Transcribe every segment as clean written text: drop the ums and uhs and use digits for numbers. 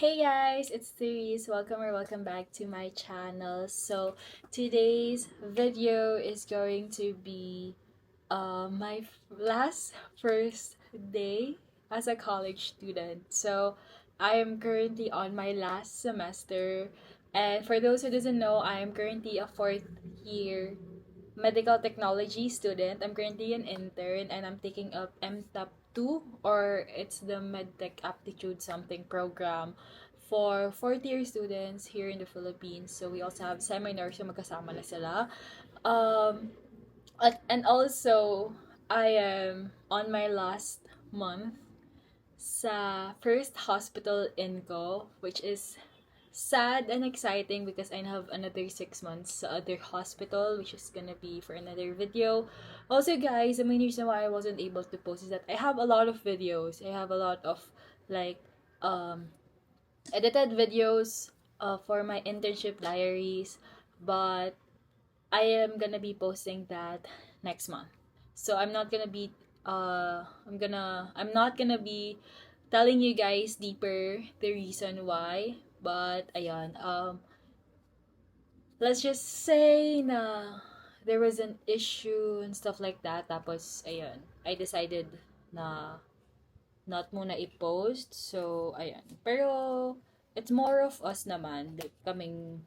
Hey guys, it's Therese. Welcome back to my channel. So today's video is going to be my last first day as a college student. So I am currently on my last semester, and for those who doesn't know, I am currently a fourth year medical technology student. I'm currently an intern and I'm taking up MTAP 2, or it's the MedTech Aptitude something program for fourth year students here in the Philippines. So we also have seminars, so magkasama na sila. Um, and also, I am on my last month sa first hospital in ko, which is sad and exciting because I have another 6 months sa other hospital, which is gonna be for another video. Also, guys, the main reason why I wasn't able to post is that I have a lot of videos. I have a lot of like um edited videos for my internship diaries, but I am gonna be posting that next month. So I'm not gonna be telling you guys deeper the reason why, but ayan, let's just say na there was an issue and stuff like that. Tapos ayun, I decided na not muna i-post. So ayan. Pero it's more of us naman, like kaming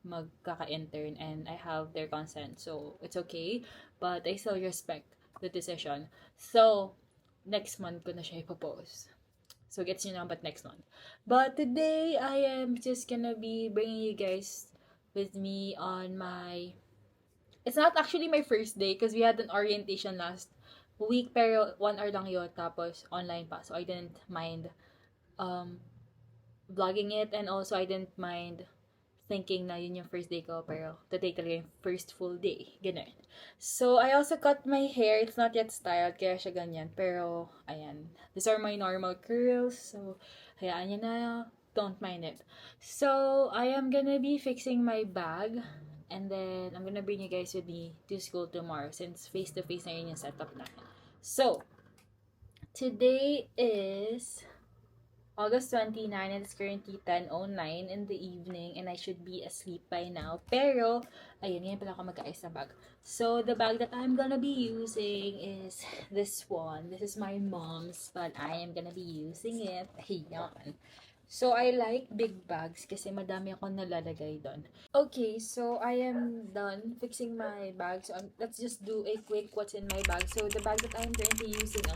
magkaka-intern, and I have their consent. So it's okay, but I still respect the decision. So next month ko na siya ipopost. So gets you now, but next month. But today I am just gonna be bringing you guys with me on my. It's not actually my first day because we had an orientation last week, pero 1 hour lang yun, tapos online pa. So I didn't mind um vlogging it, and also I didn't mind thinking na yun yung first day ko, pero today talaga yung first full day. Ganun. So, I also cut my hair. It's not yet styled, kaya siya ganyan. Pero, ayan. These are my normal curls. So, hayaan nyo na. Don't mind it. So, I am gonna be fixing my bag. And then, I'm gonna bring you guys with me to school tomorrow since face-to-face na yun yung setup natin. So, today is August 29, and it's currently 10:09 in the evening, and I should be asleep by now. Pero, ayun, ngayon pala ako magkaayos na bag. So, the bag that I'm gonna be using is this one. This is my mom's, but I am gonna be using it. Ayan. So, I like big bags kasi madami akong nalalagay doon. Okay, so I am done fixing my bag. So, let's just do a quick what's in my bag. So, the bag that I'm currently using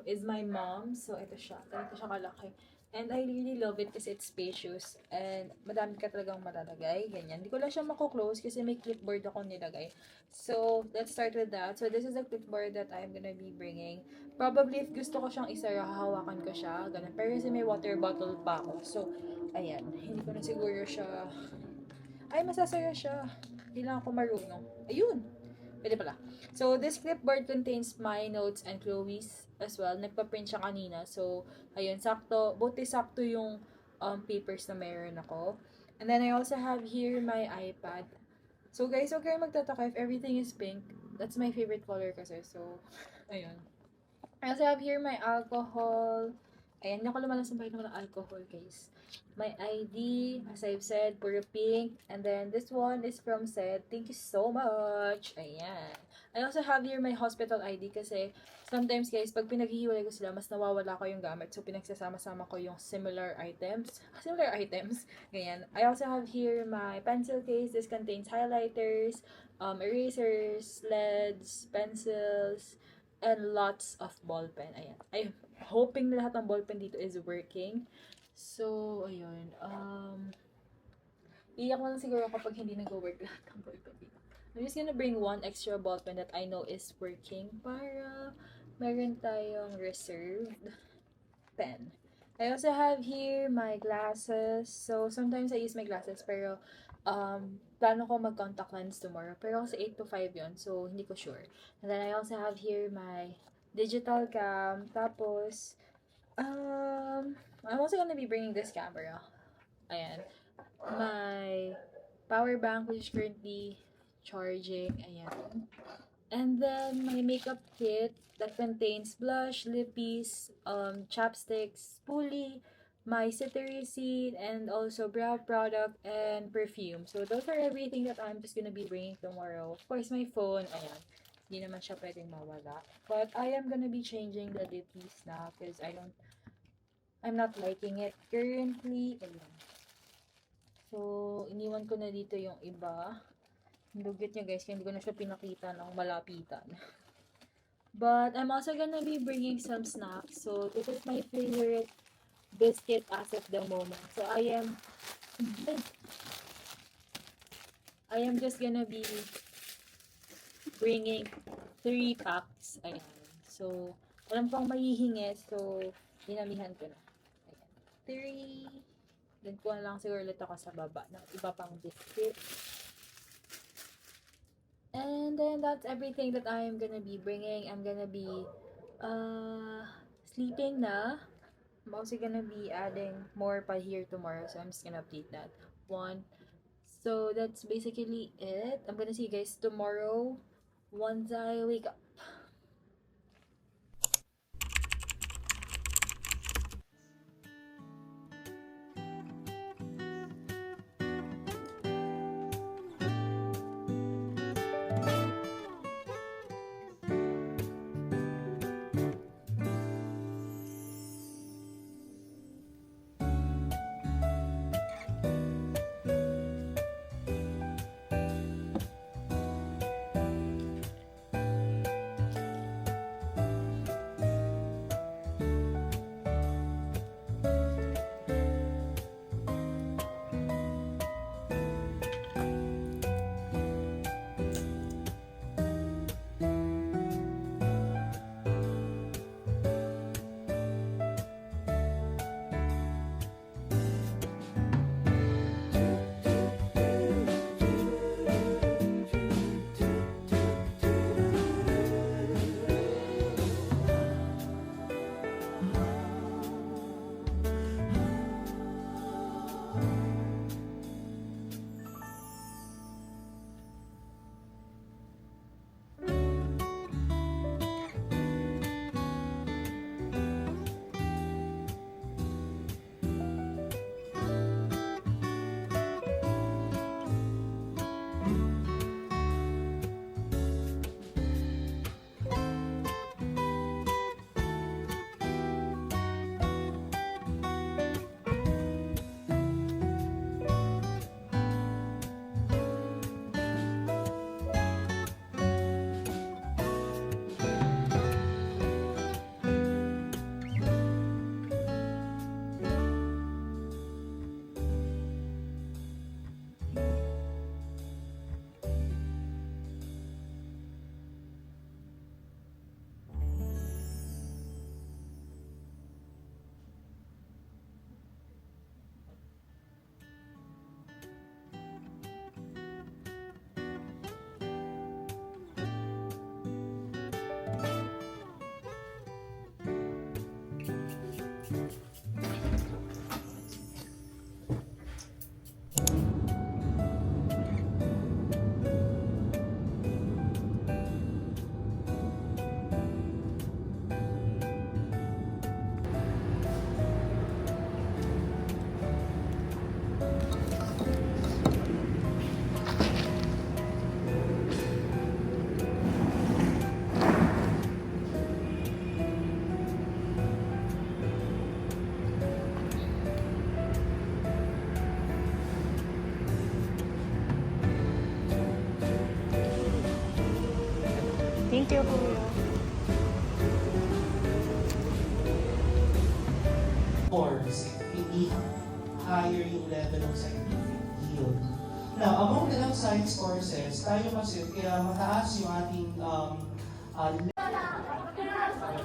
is my mom's. So, ito siya. Ito siya kalaki. And I really love it kasi it's spacious. And madami ka talagang malalagay. Ganyan. Hindi ko lang siya mako-close kasi may clipboard ako nilagay. So, let's start with that. So, this is a clipboard that I'm gonna be bringing. Probably, if gusto ko siyang isara, hahawakan ko siya. Ganun. Pero kasi may water bottle pa ako. So, ayan. Hindi ko na siguro siya. Ay, masasaya siya. Hindi lang ako marunong. Ayun. Pwede pala. So, this clipboard contains my notes and Chloe's as well. Nagpa-print siya kanina. So, ayun, sakto. Buti sakto yung papers na meron ako. And then, I also have here my iPad. So, guys, huwag kayo magtataka if everything is pink. That's my favorite color kasi. So, ayun. I also have here my alcohol. Ayan, hindi ako lumalas ng ng alcohol, guys. My ID, as I've said, puro pink. And then, this one is from Said. Thank you so much. Ayan. I also have here my hospital ID kasi sometimes, guys, pag pinaghihiwalay ko sila, mas nawawala ko yung gamit. So, pinagsasama-sama ko yung similar items. Similar items. Ganyan. I also have here my pencil case. This contains highlighters, erasers, leads, pencils, and lots of ballpen. Ayan. I'm hoping na lahat ng ballpen dito is working. So, ayun. Iyak mo lang siguro kapag hindi nag-work lahat ng ballpen dito. I'm just gonna bring one extra ballpen that I know is working para meron tayong reserved pen. I also have here my glasses. So, sometimes I use my glasses, pero plano ko mag-contact lens tomorrow. Pero kasi 8 to 5 yon, so hindi ko sure. And then I also have here my digital cam. Tapos, I'm also gonna be bringing this camera. Ayan. My power bank, which is currently charging. Ayan. And then, my makeup kit that contains blush, lippies, chapsticks, spoolie, my city receipt, and also brow product and perfume. So those are everything that I'm just gonna be bringing tomorrow. Of course, my phone, ayan. Hindi naman siya pwedeng mawala. But I am gonna be changing the ditties na because I'm not liking it currently. Ayan. So, iniwan ko na dito yung iba. Lugit niya guys, kaya hindi ko na siya pinakita ng malapitan. But I'm also gonna be bringing some snacks. So, this is my favorite biscuit as of the moment. So, I am just gonna be bringing 3 packs. Ayan. So, alam kong mahihingi. So, dinamihan ko na. Ayan. 3. Then, kuha lang siguro ulit ako sa baba ng iba pang biscuit. And then, that's everything that I am gonna be bringing. I'm gonna be sleeping na. I'm also gonna be adding more pa here tomorrow. So, I'm just gonna update that. 1. So, that's basically it. I'm gonna see you guys tomorrow once I wake up. Thank you, Kuya. Course, hindi higher yung level of scientific yield. Now, among the health science courses, tayo kasi kaya mataas yung ating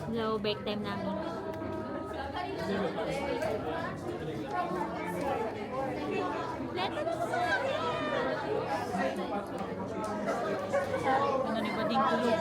Hello, break time namin. Ano ni bading tulog?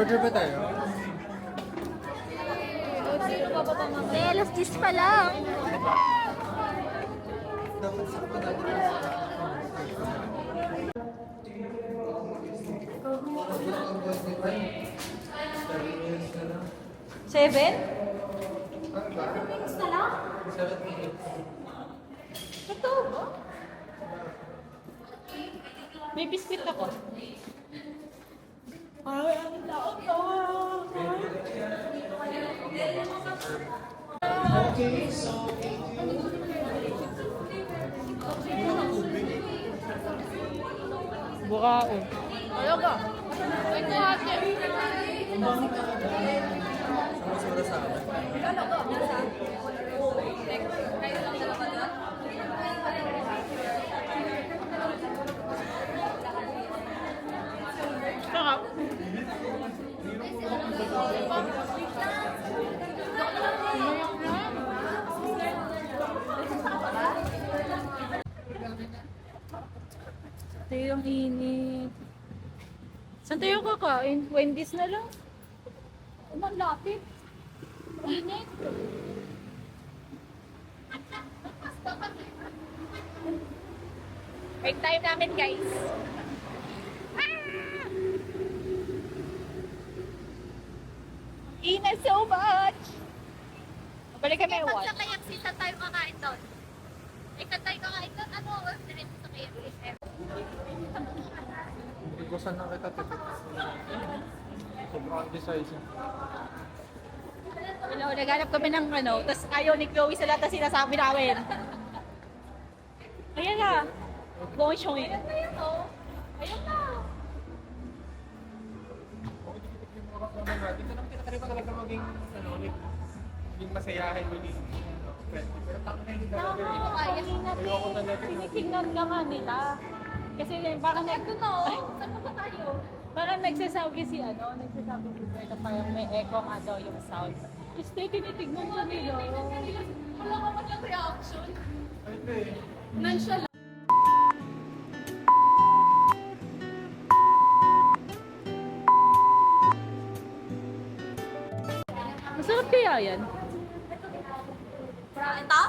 Order ba tayo? Alas 10 pa lang. Dapat sakto natin. Seven? 7 minutes. Totoo ba? May biscuit ako. Ay, ang taon to. Okay, so Bukao. Talaga. Ito ate. Mas wala sa akin. Sarap. Tayo ang init. Saan tayo kakain? Wendy's na lang. Ang lapit. Init. Break time namin, guys. Init so much. Balik kami Pag one. sa KFC, saan tayo kakain doon? Saan tayo kakain doon? Ano? Diretso sa KFC. Igusan na kita, tito. Sobrang decisive. Hello, naghanap kami ng ano, tapos ayaw ni Chloe sa lahat na sinasabi namin. Ayan na. Going showing. Ayan na. Ayan na. Dito lang kita pa talaga maging, ano, maging masayahin, maging friendly. Pero tama na hindi talaga. Ayoko talaga. Tinitignan ka nga nila. Kasi parang Ito na, saan pa tayo? parang nagsasabi si nagsasabi si Berta parang may echo nga daw yung sound. Tapos tinitignan ka nila. Wala ka man lang reaction. Ay, pre. Nonchalant. Masarap kaya yan? Ito?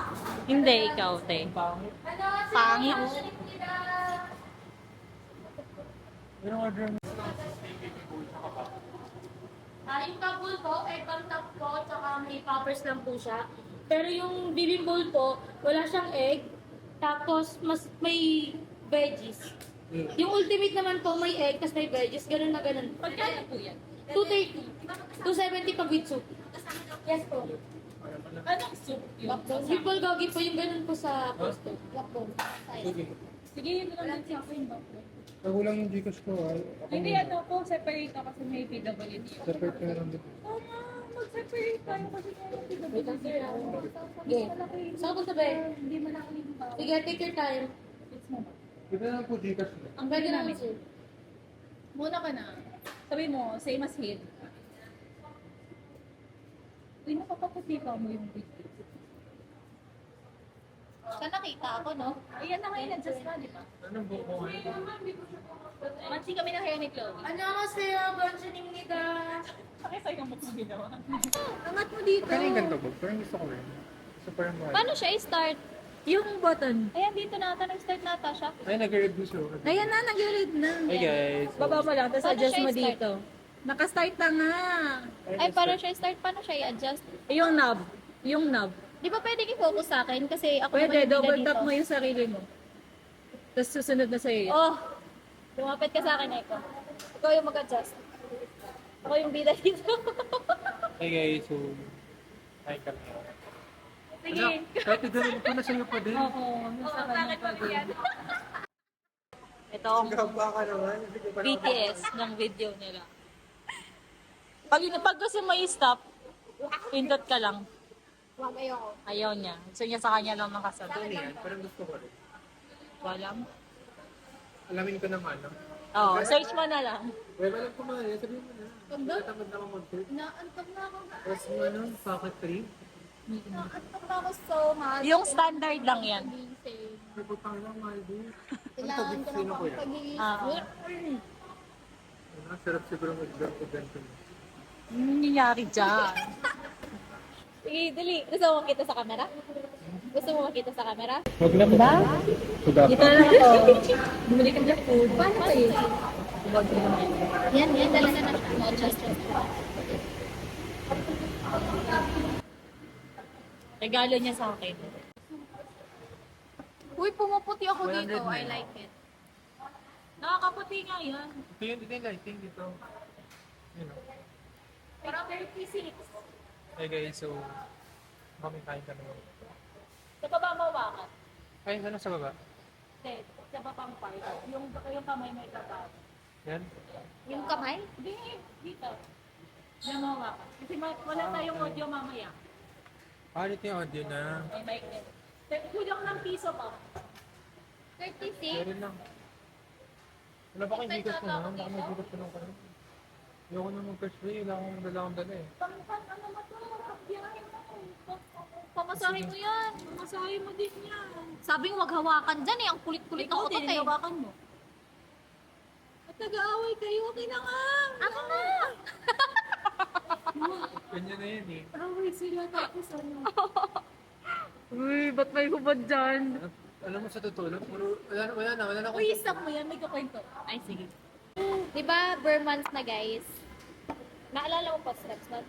Hindi, ikaw, te. Pangit. Yung order mo. Yung kabul po, pang top po, tsaka may poppers lang po siya. Pero yung bibimbol po, wala siyang egg, tapos mas may veggies. Yung ultimate naman po, may egg, tapos may veggies, ganun na ganun. Pagkano po yan? 230. 270 pag with soup. Yes po. Anong soup yun? With bulgogi po, yung ganun po sa poster. Lakbon. Sige. Sige, yun na lang sa akin. Nagulang yung Gcash ko, ay. Hindi, ano po, separate ako kasi may PWD. Separate ka na lang dito. Tama, mag-separate tayo kasi may PWD. Okay. Saan ko sabi? Hindi man ako yung tao. Sige, take your time. It's mo. Dito na lang po Gcash mo. Ang pwede namin sir. Muna ka na. Sabi mo, same as hit. Uy, nakakaputi pa mo yung video. Saan nakita ako, no? Ayan na ngayon, adjust na, di ba? Anong buko ngayon? Mansi kami ng hair ni Chloe. 안녕하세요, 번주입니다. Bakit sa'yo ang mukha ginawa? Angat mo dito. Kaya yung ganito, Bob. Parang gusto ko rin. Gusto pa rin mahal. Paano siya i-start? Yung button. Ayan, dito nata. Nag-start nata siya. Ay, nag-reduce siya. Ayan na, nag-read na. Hey guys. Baba mo lang, tapos Paano adjust siya mo i-start? dito. Naka-start na nga. Ay, paano siya i-start? Paano siya i-adjust? Yung knob. Yung knob. Di ba pwede i-focus sa akin? Kasi ako Pwede, naman yung double bida tap dito. mo yung sarili mo. Tapos susunod na sa'yo yun. Oh, lumapit ka sa akin, Eko. Ikaw yung mag-adjust. Ako yung bida dito. Hey guys, so... Hi kami. Sige. Kahit gano'n ko na sa'yo pa din. Oo, nasa kanya pa din. Ito ang Gaba ka naman. Hindi ko pa naman BTS ng video nila. Pag gusto mo i-stop, pindot ka lang. Wag ayoko. Ayaw niya. Gusto niya sa kanya lang Ano nakasabi. yan? Parang gusto ko rin. Walang. Alamin ko naman, no? Oo, search mo na lang. Well, alam ko man, sabihin mo na. Pagdo? Natamad na ako mag-search. Naantok na ako. Tapos mo ano, packet 3. Naantok na ako so much. Yung standard lang yan. Gising. Nagpapang lang, mahal din. Kailangan ko na Sino ko pang yan? pag-iisip. Ah. Sarap siguro mag-ganto-ganto. Ano nangyayari dyan? Sige, dali. Gusto mo makita sa camera? Gusto mo makita sa camera? Huwag na ba? Dito na lang ako. Bumili ka ng food. Paano kayo? Yan, dala na siya. No, just Regalo niya sa akin. Uy, pumuputi ako 100 dito. na I yun. like it. Nakakaputi nga yan. Ito yung lighting dito. Yun o. Parang 36. Hey guys, so kami kain kami. Sa baba mawakan. Ay, ano sa baba? Hindi, sa babang part. Yung kamay may baba. Yan? Yung kamay? Hindi, dito. Diyan mawakan. Kasi wala tayong audio mamaya. Ah, dito yung audio na. May mic din. Kulang ng piso pa. 36? Meron lang. Wala ba kayong bigas ko na? Baka may bigas ko lang kayo. Ayoko na mag-cash play. Wala akong dala eh. Ano mo to? Pagbiyahin mo. Pamasahin mo yan. Masahe mo din yan. Sabi ng wag hawakan dyan eh. Ang kulit-kulit Ikaw ako din, eh. hawakan mo. At nag-aaway kayo, okay na nga. Ako na! Ganyan na yan eh. Away sila tapos ano. Uy, ba't may hubad dyan? Alam mo sa totoo lang, puro, wala na akong... Uy, stop mo yan. May kakwento. Ay, sige. Diba, Burmans na guys? Naalala mo pa, Steps, no?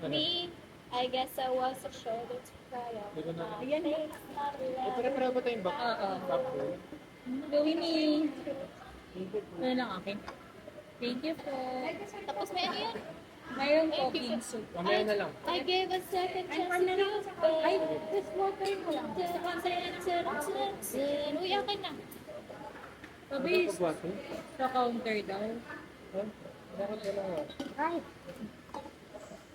Me, I guess I was a shoulder to cry on. Hindi ko na... Ayan eh. Eh, pare-pareho ba tayong back? Backboard? Gawin ni... Ano lang akin? Thank you po. Tapos may ano yan? Mayroon po king soup. Mamaya na lang. I gave a second chance to you. Ay, this water ko lang. Uy, akin na. Pabis, Pagwato? sa counter daw. Ha? Bakit wala nga? Ay,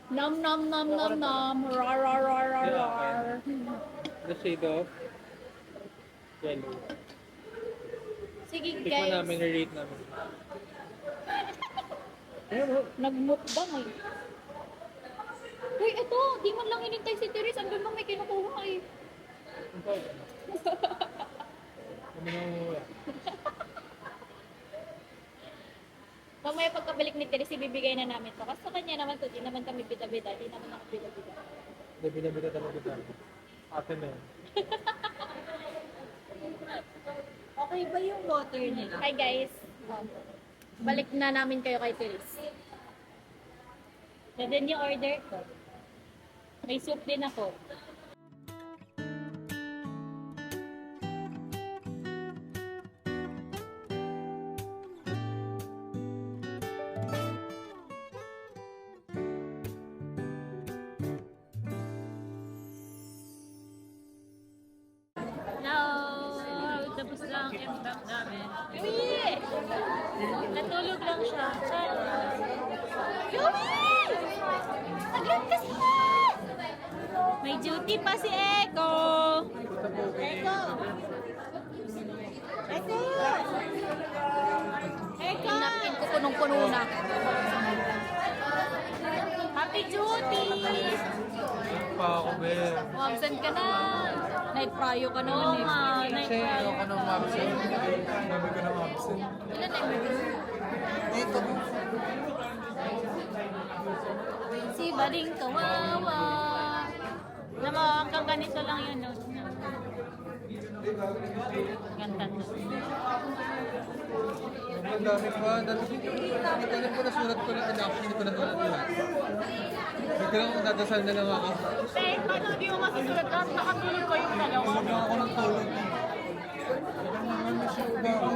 Nom nom nom nom nom. Rar rar rar rar rar. The shade of yellow. Sige Tikman guys. namin, rate namin. Nagmukbang eh. Uy, ito. Di man lang inintay si Therese. Andun lang may kinukuha eh. Kami na umuwi. Mamaya pagkabalik ni Therese, ibibigay na namin to. Kasi sa kanya naman to, di naman kami bida-bida. Di naman ako bida-bida. Binabita talaga tayo. Atin na yan. okay ba yung water nila? Hi guys. Balik na namin kayo kay Therese. And then yung order ko. May soup din ako. Hello! Tapos lang ang impact namin. Uy! Natulog lang siya. Yumi! Naglantas na! May duty pa si Eko! Eko! Eko! Eko! Napkin ko punong-puno na. Happy duty! Pa ako, Bel. Absent ka na. Night pryo ka noon eh. Kasi ayoko nang absent. Sabi ko nang absent. Ilan na yung Dito. Si Baling kawawa. Alam mo, hanggang ganito lang yun. No? Ganda to. Ang dami pa. Hindi ko alam ko nasulat ko na. Actually, hindi ko nasulat lahat. Hindi ko lang kung dadasal na lang ako. Eh, paano hindi mo masusulat lahat? Nakatulog ko yung dalawa. Tulog lang ako ng tulog. Hindi naman masyado ba ako.